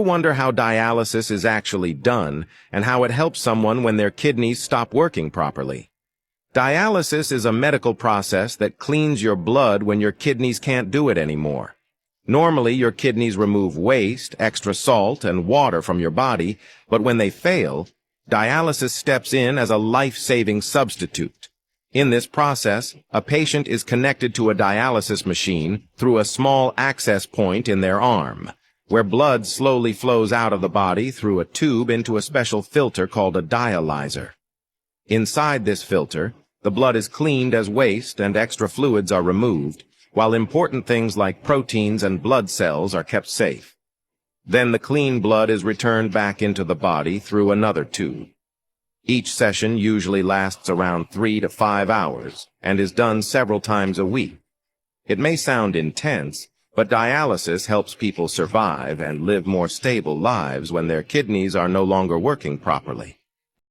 wonder how dialysis is actually done and how it helps someone when their kidneys stop working properly? Dialysis is a medical process that cleans your blood when your kidneys can't do it anymore. Normally, your kidneys remove waste, extra salt, and water from your body, but when they fail, dialysis steps in as a life-saving substitute. In this process, a patient is connected to a dialysis machine through a small access point in their arm, where blood slowly flows out of the body through a tube into a special filter called a dialyzer. Inside this filter, the blood is cleaned as waste and extra fluids are removed, while important things like proteins and blood cells are kept safe. Then the clean blood is returned back into the body through another tube. Each session usually lasts around 3 to 5 hours and is done several times a week. It may sound intense, but dialysis helps people survive and live more stable lives when their kidneys are no longer working properly.